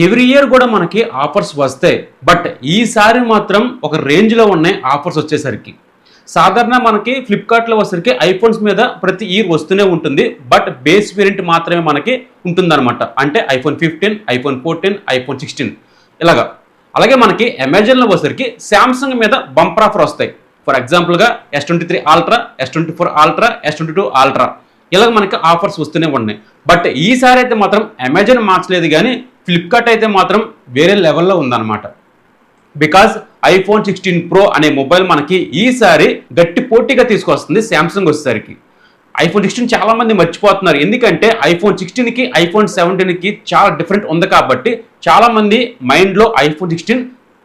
Every year కూడా మనకి offers వస్తాయి. బట్ ఈసారి మాత్రం ఒక రేంజ్లో ఉన్నాయి ఆఫర్స్ వచ్చేసరికి. సాధారణ మనకి ఫ్లిప్కార్ట్లో వచ్చేసరికి ఐఫోన్స్ మీద ప్రతి ఇయర్ వస్తూనే ఉంటుంది. బట్ బేస్ వేరియంట్ మాత్రమే మనకి ఉంటుందన్నమాట. అంటే ఐఫోన్ 15, ఐఫోన్ 14, ఐఫోన్ 16 ఇలాగా. అలాగే మనకి అమెజాన్లో వచ్చేసరికి శాంసంగ్ మీద బంపర్ ఆఫర్ వస్తాయి. ఫర్ ఎగ్జాంపుల్గా S23 Ultra, S24 Ultra, S22 Ultra ఇలాగ మనకి ఆఫర్స్ వస్తూనే ఉన్నాయి. బట్ ఈసారి అయితే మాత్రం అమెజాన్ మార్చలేదు, కానీ ఫ్లిప్కార్ట్ అయితే మాత్రం వేరే లెవెల్లో ఉందన్నమాట. బికాజ్ ఐఫోన్ 16 Pro అనే మొబైల్ మనకి ఈసారి గట్టి పోటీగా తీసుకొస్తుంది శాంసంగ్ వచ్చేసరికి. ఐఫోన్ 16 చాలా మంది మర్చిపోతున్నారు, ఎందుకంటే ఐఫోన్ 16కి ఐఫోన్ 17కి చాలా డిఫరెంట్ ఉంది కాబట్టి చాలా మంది మైండ్లో ఐఫోన్ 16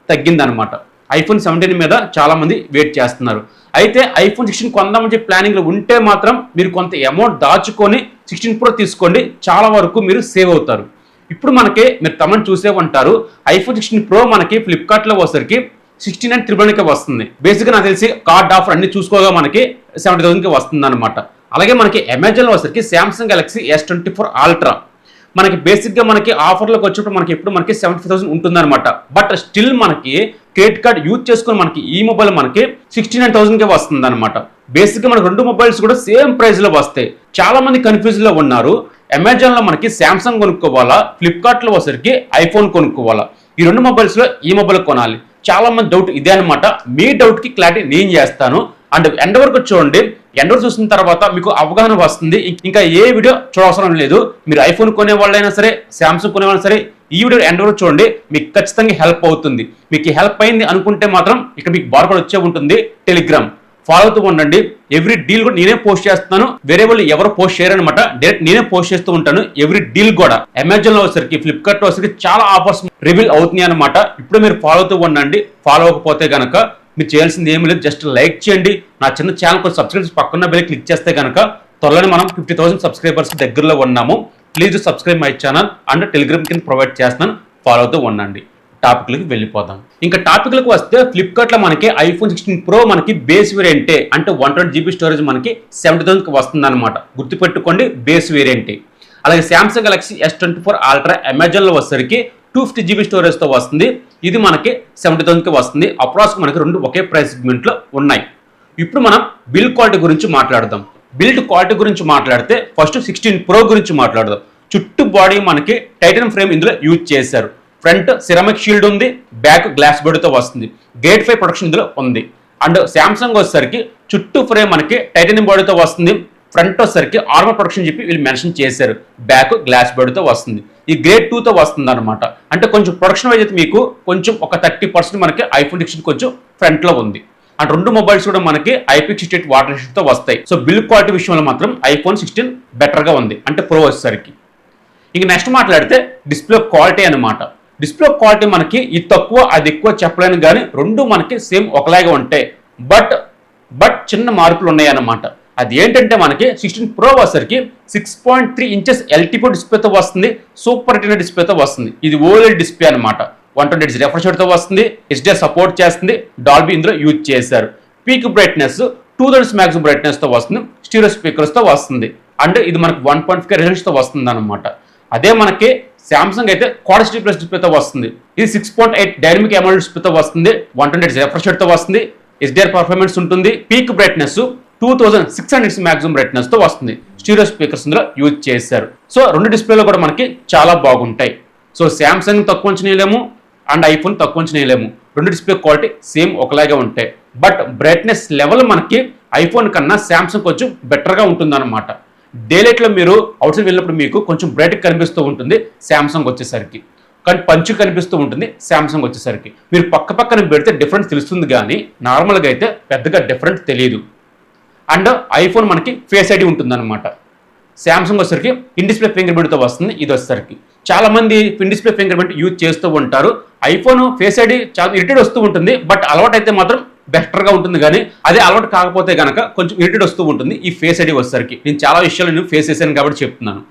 తగ్గిందనమాట. ఐఫోన్ 17 మీద చాలా మంది వెయిట్ చేస్తున్నారు. అయితే ఐఫోన్ 16 కొందామని ప్లానింగ్లో ఉంటే మాత్రం మీరు కొంత అమౌంట్ దాచుకొని 16 Pro తీసుకోండి, చాలా వరకు మీరు సేవ్ అవుతారు. ఇప్పుడు మనకి మీరు కమెంట్ చూసే ఉంటారు, ఐఫోన్ 16 Pro మనకి ఫ్లిప్కార్ట్లో వచ్చేసరికి 69,999కి వస్తుంది. బేసిక్గా నాకు తెలిసి కార్డ్ ఆఫర్ అన్ని చూసుకోగా మనకి 70,000కి వస్తుంది అనమాట. అలాగే మనకి అమెజాన్లో వచ్చేసరికి శాంసంగ్ గెలాక్సీ S24 Ultra మనకి బేసిక్గా మనకి ఆఫర్లోకి వచ్చినప్పుడు మనకి ఎప్పుడు మనకి 75,000 ఉంటుందన్నమాట. బట్ స్టిల్ మనకి క్రెడిట్ కార్డ్ యూజ్ చేసుకుని మనకి ఈ మొబైల్ మనకి 69,000కే వస్తుంది అనమాట. బేసిక్గా మనకి రెండు మొబైల్స్ కూడా సేమ్ ప్రైస్లో వస్తాయి. చాలా మంది కన్ఫ్యూజ్లో ఉన్నారు, అమెజాన్లో మనకి శాంసంగ్ కొనుక్కోవాలా, ఫ్లిప్కార్ట్లో వచ్చేసరికి ఐఫోన్ కొనుక్కోవాలా, ఈ రెండు మొబైల్స్లో ఈ మొబైల్ కొనాలి. చాలా మంది డౌట్ ఇదే అనమాట. మీ డౌట్కి క్లారిటీ నేను చేస్తాను. అండ్ ఎండ్ వరకు చూడండి, ఎండ్ వరకు చూసిన తర్వాత మీకు అవగాహన వస్తుంది. ఇంకా ఏ వీడియో చూడవసరం లేదు. మీరు ఐఫోన్ కొనే వాళ్ళైనా సరే, శాంసంగ్ కొనే వాళ్ళైనా సరే, ఈ వీడియో ఎండ్ వరకు చూడండి, మీకు ఖచ్చితంగా హెల్ప్ అవుతుంది. మీకు హెల్ప్ అయింది అనుకుంటే మాత్రం ఇక్కడ మీకు బార్కోడ్ వచ్చే ఉంటుంది. టెలిగ్రామ్ ఫాలో అవుతూ ఉండండి. ఎవ్రీ డీల్ కూడా నేనే పోస్ట్ చేస్తాను, వేరే వాళ్ళు ఎవరు పోస్ట్ చేయరనమాట. డైరెక్ట్ నేనే పోస్ట్ చేస్తూ ఉంటాను ఎవ్రీ డీల్ కూడా. అమెజాన్లో వచ్చేసరికి, ఫ్లిప్కార్ట్లో వచ్చేసరికి చాలా ఆఫర్స్ రివీల్ అవుతున్నాయి అనమాట. ఇప్పుడు మీరు ఫాలో అవుతూ ఉండండి. ఫాలో అవ్వకపోతే కనుక మీరు చేయాల్సింది ఏమీ లేదు, జస్ట్ లైక్ చేయండి. నా చిన్న ఛానల్ కొంచెం సబ్స్క్రైబ్ పక్కన బెల్ క్లిక్ చేస్తే కనుక త్వరలోనే మనం 50,000 సబ్స్క్రైబర్స్ దగ్గరలో ఉన్నాము. Please subscribe my channel and Telegram కింద ప్రొవైడ్ చేస్తున్నాను, ఫాలో అవుతూ ఉండండి. టాపిక్లకి వెళ్ళిపోదాం. ఇంకా టాపిక్లకు వస్తే ఫ్లిప్కార్ట్లో మనకి ఐఫోన్ 16 Pro మనకి బేస్ వేరియంటే అంటే 120GB స్టోరేజ్ మనకి 70,000కి వస్తుంది అనమాట. గుర్తుపెట్టుకోండి, బేస్ వేరియంటే. అలాగే శాంసంగ్ గెలాక్సీ S24 Ultra అమెజాన్లో వచ్చేసరికి 250GB స్టోరేజ్తో వస్తుంది. ఇది మనకి 70,000కి వస్తుంది. అప్రాక్స్ మనకి రెండు ఒకే ప్రైస్ సెగ్మెంట్లో ఉన్నాయి. ఇప్పుడు మనం బిల్డ్ క్వాలిటీ గురించి మాట్లాడదాం. బిల్డ్ క్వాలిటీ గురించి మాట్లాడితే ఫస్ట్ 16 Pro గురించి మాట్లాడదాం. చుట్టూ బాడీ మనకి టైటానియం ఫ్రేమ్ ఇందులో యూజ్ చేశారు. ఫ్రంట్ సిరామిక్ షీల్డ్ ఉంది, బ్యాక్ గ్లాస్ బోర్డుతో వస్తుంది. గ్రేడ్ 5 ప్రొడక్షన్ ఇందులో ఉంది. అండ్ శాంసంగ్ వచ్చేసరికి చుట్టూ ఫ్రేమ్ మనకి టైటానియం బాడీతో వస్తుంది. ఫ్రంట్ వచ్చేసరికి ఆర్మర్ ప్రొడక్షన్ చెప్పి వీళ్ళు మెన్షన్ చేశారు. బ్యాక్ గ్లాస్ బోర్డుతో వస్తుంది. ఈ గ్రేడ్ 2తో వస్తుంది అనమాట. అంటే కొంచెం ప్రొడక్షన్ వైజ్ అయితే మీకు కొంచెం ఒక 30% మనకి ఐఫోన్ 16 కొంచెం ఫ్రంట్లో ఉంది. అండ్ రెండు మొబైల్స్ కూడా మనకి IP68 వాటర్ రెసిస్టెంట్తో వస్తాయి. సో బిల్డ్ క్వాలిటీ విషయంలో మాత్రం ఐఫోన్ 16 బెటర్గా ఉంది, అంటే ప్రో వచ్చేసరికి. ఇంక నెక్స్ట్ మాట్లాడితే డిస్ప్లే క్వాలిటీ అనమాట. డిస్ప్లే క్వాలిటీ మనకి ఇది తక్కువ అది ఎక్కువ చెప్పలేను, కానీ రెండు మనకి సేమ్ ఒకలాగే ఉంటాయి. బట్ చిన్న మార్పులు ఉన్నాయి అన్నమాట. అది ఏంటంటే మనకి 16 Pro వచ్చేసరికి 6.3 ఇంచెస్ LTPO డిస్ప్లేతో వస్తుంది. సూపర్ రెటినా డిస్ప్లేతో వస్తుంది. ఇది OLED డిస్ప్లే అనమాట. 120Hz రిఫ్రెష్ రేట్తో వస్తుంది. HDR సపోర్ట్ చేస్తుంది. డాల్బీ ఇందులో యూజ్ చేశారు. పీక్ బ్రైట్నెస్ 2000 మ్యాక్సిమం బ్రైట్నెస్తో వస్తుంది. స్టీరియో స్పీకర్స్తో వస్తుంది. అంటే ఇది మనకి 1.5K రిజల్ట్స్తో వస్తుంది అనమాట. అదే మనకి శాంసంగ్ అయితే క్వాడ్ ప్లస్ డిస్ప్లేతో వస్తుంది. ఇది 6.8 డైనమిక్ AMOLED డిస్ప్లేతో వస్తుంది. 120Hz రిఫ్రెష్ రేట్తో వస్తుంది. HDR పర్ఫార్మెన్స్ ఉంటుంది. పీక్ బ్రైట్నెస్ 2600 మ్యాక్సిమం బ్రైట్నెస్తో వస్తుంది. స్టీరియో స్పీకర్స్ ఇందులో యూజ్ చేశారు. సో రెండు డిస్ప్లేలో కూడా మనకి చాలా బాగుంటాయి. సో శాంసంగ్ తక్కువ అంచనేయలేము అండ్ ఐఫోన్ తక్కువ అంచనేయలేము. రెండు డిస్ప్లే క్వాలిటీ సేమ్ ఒకలాగే ఉంటాయి. బట్ బ్రైట్నెస్ లెవెల్ మనకి ఐఫోన్ కన్నా శాంసంగ్ కొంచెం బెటర్గా ఉంటుందన్నమాట. డే లైట్లో మీరు అవుట్ సైడ్ వెళ్ళినప్పుడు మీకు కొంచెం బ్రైట్గా కనిపిస్తూ ఉంటుంది శాంసంగ్ వచ్చేసరికి, కానీ పంచు కనిపిస్తూ ఉంటుంది శాంసంగ్ వచ్చేసరికి. మీరు పక్కన పెడితే డిఫరెన్స్ తెలుస్తుంది, కానీ నార్మల్గా అయితే పెద్దగా డిఫరెన్స్ తెలియదు. అండ్ ఐఫోన్ మనకి ఫేస్ ఐడి ఉంటుందన్నమాట. శాంసంగ్ వచ్చేసరికి ఇన్ డిస్ప్లే ఫింగర్ ప్రింట్తో వస్తుంది. ఇది వచ్చేసరికి చాలా మంది in display finger print use చేస్తూ ఉంటారు. ఐఫోన్ ఫేస్ ఐడి చాలా ఇరిటేట్ వస్తూ ఉంటుంది. బట్ అలవాటు అయితే మాత్రం బెటర్గా ఉంటుంది, కానీ అదే అలవాటు కాకపోతే కనుక కొంచెం ఇరిటేట్ వస్తూ ఉంటుంది ఈ ఫేస్ ఐడి వచ్చేసరికి. నేను చాలా విషయాలు నేను ఫేస్ చేశాను కాబట్టి చెప్తున్నాను.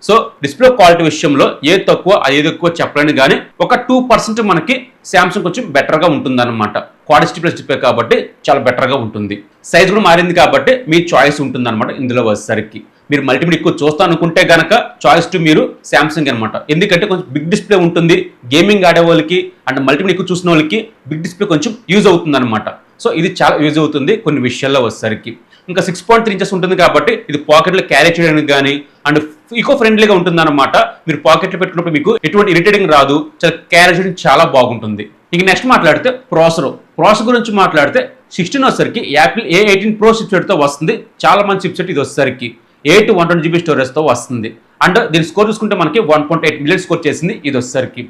సో డిస్ప్లే క్వాలిటీ విషయంలో ఏది తక్కువ ఏది ఎక్కువ చెప్పలేను, కానీ ఒక 2% మనకి శాంసంగ్ కొంచెం బెటర్గా ఉంటుందన్నమాట. క్వాడ్ ప్లస్ డిస్ప్లే కాబట్టి చాలా బెటర్గా ఉంటుంది. సైజ్ కూడా మారింది కాబట్టి మీ చాయిస్ ఉంటుందన్నమాట ఇందులో వచ్చేసరికి. మీరు మల్టీమీడియా ఎక్కువ చూస్తాను అనుకుంటే గనక చాయిస్ టు మీరు శాంసంగ్ అనమాట. ఎందుకంటే కొంచెం బిగ్ డిస్ప్లే ఉంటుంది, గేమింగ్ ఆడే వాళ్ళకి అండ్ మల్టీమీడియా ఎక్కువ చూసిన వాళ్ళకి బిగ్ డిస్ప్లే కొంచెం యూజ్ అవుతుంది అనమాట. సో ఇది చాలా యూజ్ అవుతుంది కొన్ని విషయాల్లో వచ్చేసరికి. ఇంకా 6.3 ఇంచెస్ ఉంటుంది కాబట్టి ఇది పాకెట్లో క్యారీ చేయడానికి కానీ అండ్ ఈకో ఫ్రెండ్లీగా ఉంటుంది అనమాట. మీరు పాకెట్లో పెట్టుకున్నప్పుడు మీకు ఎటువంటి ఇరిటేటింగ్ రాదు, చాలా క్యారీ చేయడానికి చాలా బాగుంటుంది. ఇంక నెక్స్ట్ మాట్లాడితే ప్రాసెసర్ గురించి మాట్లాడితే 16 వచ్చేసరికి యాపిల్ A18 Pro చిప్సెట్తో వస్తుంది. చాలా మంచి చిప్సెట్ ఇది వచ్చేసరికి 8 120GB స్టోరేజ్తో వస్తుంది. అండ్ దీని స్కోర్ చూసుకుంటే మనకి 1.8 మిలియన్ స్కోర్ చేసింది ఇది వచ్చేసరికి.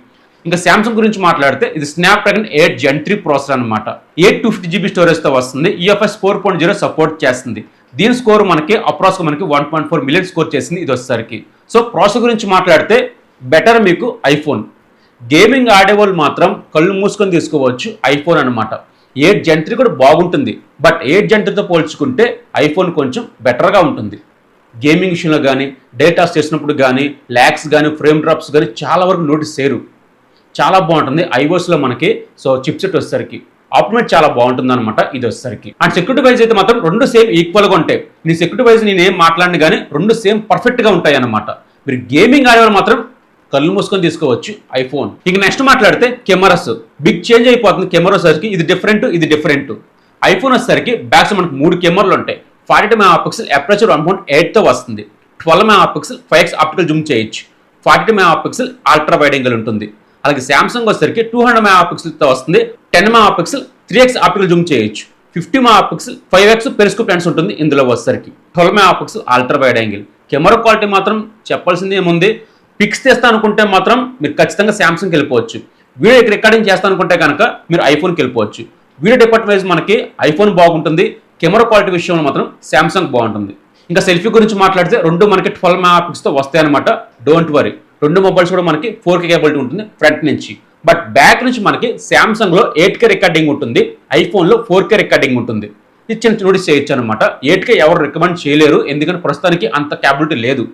ఇంకా శాంసంగ్ గురించి మాట్లాడితే ఇది స్నాప్డ్రాగన్ 8 Gen 3 ప్రాసెసర్ అనమాట. 8 250GB స్టోరేజ్తో వస్తుంది. UFS 4.0 సపోర్ట్ చేస్తుంది. దీని స్కోర్ మనకి అప్రాక్స్గా మనకి 1.4 మిలియన్ స్కోర్ చేసింది ఇది వచ్చేసరికి. సో ప్రాసెసర్ గురించి మాట్లాడితే బెటర్ మీకు ఐఫోన్. గేమింగ్ ఆడేవాళ్ళు మాత్రం కళ్ళు మూసుకొని తీసుకోవచ్చు ఐఫోన్ అనమాట. 8 Gen 3 కూడా బాగుంటుంది, బట్ 8 Gen 3తో పోల్చుకుంటే ఐఫోన్ కొంచెం బెటర్గా ఉంటుంది. గేమింగ్ విషయంలో కానీ, డేటాస్ చేసినప్పుడు కానీ, ల్యాగ్స్ కానీ, ఫ్రేమ్ డ్రాప్స్ కానీ చాలా వరకు నోటీస్ చేయరు. చాలా బాగుంటుంది ఐఓఎస్లో మనకి. సో చిప్సెట్ వచ్చేసరికి ఆప్టిమేట్ చాలా బాగుంటుంది అనమాట ఇది వచ్చేసరికి. అండ్ సెక్యూరిటీ వైజ్ అయితే మాత్రం రెండు సేమ్ ఈక్వల్గా ఉంటాయి. నీ సెక్యూరిటీ వైజ్ నేను ఏం మాట్లాడిన కానీ రెండు సేమ్ పర్ఫెక్ట్గా ఉంటాయి అనమాట. మీరు గేమింగ్ ఆడేవాళ్ళు మాత్రం కళ్ళు మూసుకొని తీసుకోవచ్చు ఐఫోన్. ఇక నెక్స్ట్ మాట్లాడితే కెమెరాస్ బిగ్ చేంజ్ అయిపోతుంది. కెమెరా వచ్చేసరికి ఇది డిఫరెంట్. ఐఫోన్ వచ్చేసరికి బ్యాక్స్ మనకు 3 కెమెరాలు ఉంటాయి. 42 MP అపర్చర్ 1.8తో వస్తుంది. 12 MP 5x ఆప్టికల్ జూమ్ చేయొచ్చు. 42 MP అల్ట్రా వైడ్ యాంగిల్ ఉంటుంది. అలాగే శాంసంగ్ వచ్చేసరికి 200 MP వస్తుంది. 10 MP 3x ఆప్టికల్ జూమ్ చేయొచ్చు. 50 MP 5x పెరిస్కోప్ లెన్స్ ఉంటుంది ఇందులో వచ్చేసరికి. 12 MP ultra wide angle. Camera quality మాత్రం చెప్పాల్సింది ఏముంది, పిక్స్ తెస్తా అనుకుంటే మాత్రం మీరు ఖచ్చితంగా శాంసంగ్కి వెళ్ళిపోవచ్చు. వీడియో రికార్డింగ్ చేస్తా అనుకుంటే కనుక మీరు ఐఫోన్కి వెళ్ళిపోవచ్చు. వీడియో డిపార్ట్మెంట్ వైజ్ మనకి ఐఫోన్ బాగుంటుంది, కెమెరా క్వాలిటీ విషయంలో మాత్రం శాంసంగ్ బాగుంటుంది. ఇంకా సెల్ఫీ గురించి మాట్లాడితే రెండు మనకి 12 MP వస్తాయన్నమాట. డోంట్ వరీ, రెండు మొబైల్స్ కూడా మనకి 4K కేబిలిటీ ఉంటుంది ఫ్రంట్ నుంచి. బట్ బ్యాక్ నుంచి మనకి శాంసంగ్లో 8K రికార్డింగ్ ఉంటుంది, ఐఫోన్లో 4K రికార్డింగ్ ఉంటుంది. ఇది చిన్న నోటీస్ చేయొచ్చు అనమాట. 8K ఎవరు రికమెండ్ చేయలేరు, ఎందుకంటే ప్రస్తుతానికి అంత కేబిలిటీ లేదు.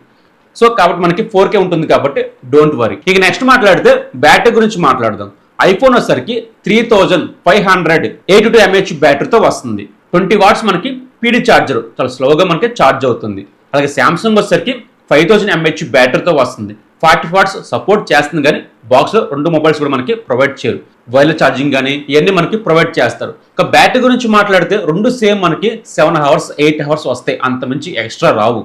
సో కాబట్టి మనకి 4K ఉంటుంది కాబట్టి డోంట్ వరీ. ఇక నెక్స్ట్ మాట్లాడితే బ్యాటరీ గురించి మాట్లాడదాం. ఐఫోన్ వచ్చేసరికి 3582 mAh బ్యాటరీతో వస్తుంది. 20 వాట్స్ మనకి పీడీ ఛార్జర్, చాలా స్లోగా మనకి ఛార్జ్ అవుతుంది. అలాగే శాంసంగ్ వచ్చేసరికి 5000 mAh బ్యాటరీతో వస్తుంది. 40 వాట్స్ సపోర్ట్ చేస్తుంది, కానీ బాక్స్లో రెండు మొబైల్స్ కూడా మనకి ప్రొవైడ్ చేయరు. వైర్లెస్ ఛార్జింగ్ కానీ ఇవన్నీ మనకి ప్రొవైడ్ చేస్తారు. ఇక బ్యాటరీ గురించి మాట్లాడితే రెండు సేమ్ మనకి 7 hours 8 hours వస్తాయి, అంత మించి ఎక్స్ట్రా రావు.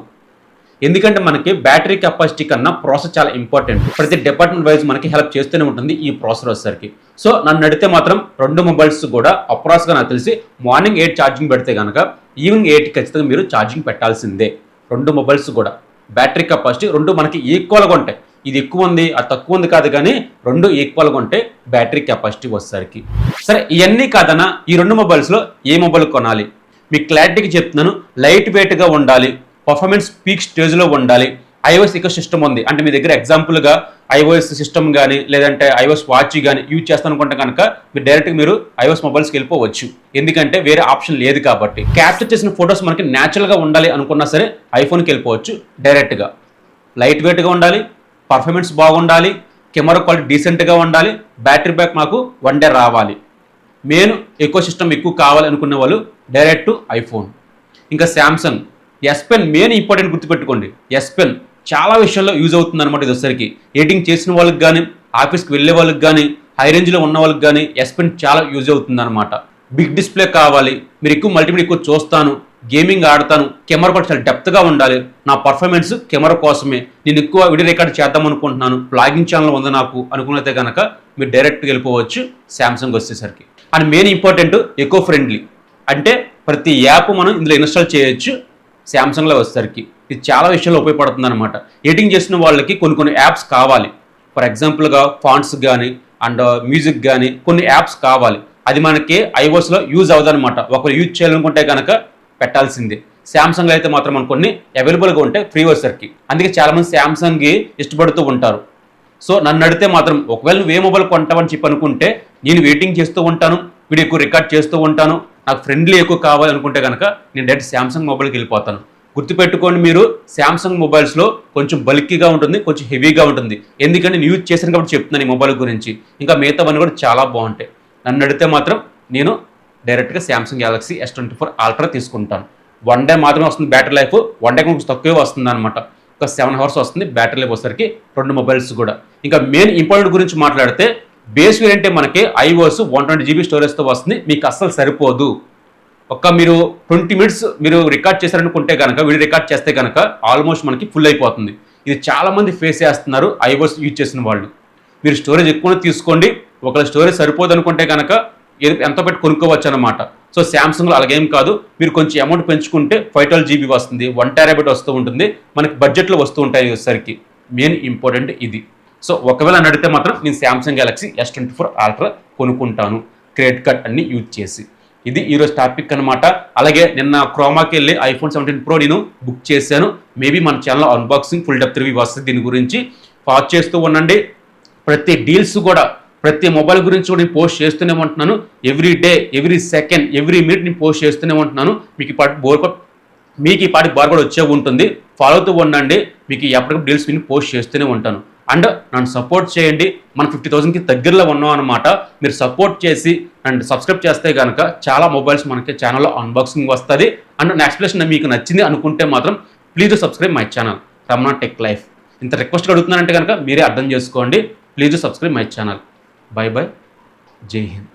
ఎందుకంటే మనకి బ్యాటరీ కెపాసిటీ కన్నా ప్రాసెస్ చాలా ఇంపార్టెంట్. ప్రతి డిపార్ట్మెంట్ వైజ్ మనకి హెల్ప్ చేస్తూనే ఉంటుంది ఈ ప్రాసెసర్ వచ్చేసరికి. సో నన్ను అడిగితే మాత్రం రెండు మొబైల్స్ కూడా అప్రాక్స్గా నాకు తెలిసి మార్నింగ్ 8 ఛార్జింగ్ పెడితే కనుక ఈవినింగ్ 8 ఖచ్చితంగా మీరు ఛార్జింగ్ పెట్టాల్సిందే. రెండు మొబైల్స్ కూడా బ్యాటరీ కెపాసిటీ రెండు మనకి ఈక్వల్గా ఉంటాయి. ఇది ఎక్కువ ఉంది అది తక్కువ ఉంది కాదు, కానీ రెండు ఈక్వల్గా ఉంటాయి బ్యాటరీ కెపాసిటీ వచ్చేసరికి. సరే ఇవన్నీ కాదన్నా ఈ రెండు మొబైల్స్లో ఏ మొబైల్ కొనాలి మీకు క్లారిటీకి చెప్తున్నాను. లైట్ వెయిట్గా ఉండాలి, పర్ఫార్మెన్స్ పీక్ స్టేజ్లో ఉండాలి, ఐఓఎస్ ఇకో సిస్టమ్ ఉంది అంటే మీ దగ్గర ఎగ్జాంపుల్గా ఐఓఎస్ సిస్టమ్ కానీ లేదంటే ఐఓఎస్ వాచ్ కానీ యూజ్ చేస్తాను అనుకుంటే కనుక మీరు డైరెక్ట్గా మీరు ఐఓఎస్ మొబైల్స్కి వెళ్ళిపోవచ్చు. ఎందుకంటే వేరే ఆప్షన్ లేదు కాబట్టి. క్యాప్చర్ చేసిన ఫొటోస్ మనకి న్యాచురల్గా ఉండాలి అనుకున్నా సరే ఐఫోన్కి వెళ్ళిపోవచ్చు డైరెక్ట్గా. లైట్ వెయిట్గా ఉండాలి, పర్ఫార్మెన్స్ బాగుండాలి, కెమెరా క్వాలిటీ డీసెంట్గా ఉండాలి, బ్యాటరీ బ్యాక్ మాకు 1 day రావాలి, మెయిన్ ఎకో సిస్టమ్ ఎక్కువ కావాలి అనుకునే వాళ్ళు డైరెక్ట్ ఐఫోన్. ఇంకా Samsung S pen main important గుర్తుపెట్టుకోండి. ఎస్ పెన్ చాలా విషయాల్లో యూజ్ అవుతుంది అనమాట. ఇది వచ్చేసరికి ఎడిటింగ్ చేసిన వాళ్ళకి కానీ ఆఫీస్కి వెళ్ళే వాళ్ళకి కానీ హై రేంజ్లో ఉన్న వాళ్ళకి కానీ ఎస్ పెన్ చాలా యూజ్ అవుతుంది అనమాట. బిగ్ డిస్ప్లే కావాలి, మీరు ఎక్కువ మల్టీమీడియా ఎక్కువ చూస్తాను, గేమింగ్ ఆడతాను, కెమెరా కూడా చాలా డెప్త్గా ఉండాలి, నా పర్ఫార్మెన్స్ కెమెరా కోసమే, నేను ఎక్కువ వీడియో రికార్డ్ చేద్దాం అనుకుంటున్నాను, బ్లాగింగ్ ఛానల్ ఉంది నాకు అనుకున్నైతే కనుక మీరు డైరెక్ట్గా వెళ్ళిపోవచ్చు శాంసంగ్ వచ్చేసరికి. And main important eco friendly, అంటే ప్రతి యాప్ మనం ఇందులో ఇన్స్టాల్ చేయొచ్చు శాంసంగ్లో వచ్చేసరికి. ఇది చాలా విషయాల్లో ఉపయోగపడుతుంది అనమాట. ఎడిటింగ్ చేసిన వాళ్ళకి కొన్ని యాప్స్ కావాలి. ఫర్ ఎగ్జాంపుల్గా ఫాంట్స్ కానీ అండ్ మ్యూజిక్ కానీ కొన్ని యాప్స్ కావాలి. అది మనకి ఐఓఎస్లో యూజ్ అవ్వదనమాట. ఒకరు యూజ్ చేయాలనుకుంటే కనుక పెట్టాల్సిందే. శాంసంగ్లో అయితే మాత్రం మనకు కొన్ని అవైలబుల్గా ఉంటాయి ఫ్రీ వచ్చేసరికి. అందుకే చాలామంది శాంసంగ్కి ఇష్టపడుతూ ఉంటారు. సో నన్ను అడిగితే మాత్రం ఒకవేళ నువ్వు ఏ మొబైల్ కొంటావని చెప్పి అనుకుంటే నేను వెయిటింగ్ చేస్తూ ఉంటాను, వీడియో ఎక్కువ రికార్డ్ చేస్తూ ఉంటాను, నాకు ఫ్రెండ్లీ ఎక్కువ కావాలి అనుకుంటే కనుక నేను డైరెక్ట్ శాంసంగ్ మొబైల్కి వెళ్ళిపోతాను. గుర్తుపెట్టుకోండి, మీరు శాంసంగ్ మొబైల్స్లో కొంచెం బల్కీగా ఉంటుంది, కొంచెం హెవీగా ఉంటుంది. ఎందుకంటే నేను యూజ్ చేశాను కాబట్టి చెప్తున్నాను ఈ మొబైల్ గురించి. ఇంకా మిగతావన్నీ కూడా చాలా బాగుంటాయి. నన్ను అడిగితే మాత్రం నేను డైరెక్ట్గా శాంసంగ్ గెలాక్సీ S24 అల్ట్రా తీసుకుంటాను. 1 డే మాత్రమే వస్తుంది బ్యాటరీ లైఫ్, 1 డే కొంచెం తక్కువే వస్తుంది అనమాట. ఒక 7 అవర్స్ వస్తుంది బ్యాటరీ లైఫ్ వచ్చేసరికి 2 మొబైల్స్ కూడా. ఇంకా మెయిన్ ఇంపార్టెంట్ గురించి మాట్లాడితే బేస్ వేరియంటే మనకి iOS 120 GB స్టోరేజ్తో వస్తుంది. మీకు అస్సలు సరిపోదు. మీరు 20 మినిట్స్ మీరు రికార్డ్ చేశారనుకుంటే కనుక, వీడియో రికార్డ్ చేస్తే కనుక ఆల్మోస్ట్ మనకి ఫుల్ అయిపోతుంది. ఇది చాలామంది ఫేస్ చేస్తున్నారు iOS యూజ్ చేసిన వాళ్ళు. మీరు స్టోరేజ్ ఎక్కువ తీసుకోండి, ఒకవేళ స్టోరేజ్ సరిపోదు అనుకుంటే కనుక ఎంతో పెట్టి కొనుక్కోవచ్చు అనమాట. సో శాంసంగ్లో అలాగేం కాదు, మీరు కొంచెం అమౌంట్ పెంచుకుంటే 512 GB వస్తుంది, 1 TB వస్తూ ఉంటుంది, మనకి బడ్జెట్లో వస్తూ ఉంటాయి వచ్చేసరికి. మెయిన్ ఇంపార్టెంట్ ఇది. సో ఒకవేళ అడిగితే మాత్రం నేను శాంసంగ్ గెలాక్సీ S24 అల్ట్రా కొనుక్కుంటాను, క్రెడిట్ కార్డ్ అన్ని యూజ్ చేసి. ఇది ఈరోజు టాపిక్ అనమాట. అలాగే నిన్న క్రోమాకి వెళ్ళి iPhone 17 Pro నేను బుక్ చేశాను. మేబీ మన channel unboxing full depth review వస్తుంది, దీని గురించి వాచ్ చేస్తూ ఉండండి. ప్రతి డీల్స్ కూడా, ప్రతి మొబైల్ గురించి కూడా నేను పోస్ట్ చేస్తూనే ఉంటున్నాను. Every day, every second, every minute నేను పోస్ట్ చేస్తూనే ఉంటున్నాను. మీకు ఈ పాటికి బార్ కూడా వచ్చే ఉంటుంది. ఫాలో అవుతూ ఉండండి. మీకు ఎప్పటికప్పుడు డీల్స్ నేను పోస్ట్ చేస్తూనే ఉంటాను. అండ్ నన్ను సపోర్ట్ చేయండి. మనం 50,000కి దగ్గరలో ఉన్నాం అనమాట. మీరు సపోర్ట్ చేసి అండ్ సబ్స్క్రైబ్ చేస్తే కనుక చాలా మొబైల్స్ మనకి ఛానల్లో అన్బాక్సింగ్ వస్తుంది. అండ్ నా ఎక్స్ప్లెనేషన్ మీకు నచ్చింది అనుకుంటే మాత్రం please subscribe my channel Ramana tech life. ఇంత రిక్వెస్ట్ అడుగుతున్నానంటే కనుక మీరే అర్థం చేసుకోండి. Please subscribe my channel. Bye bye, జై హింద్.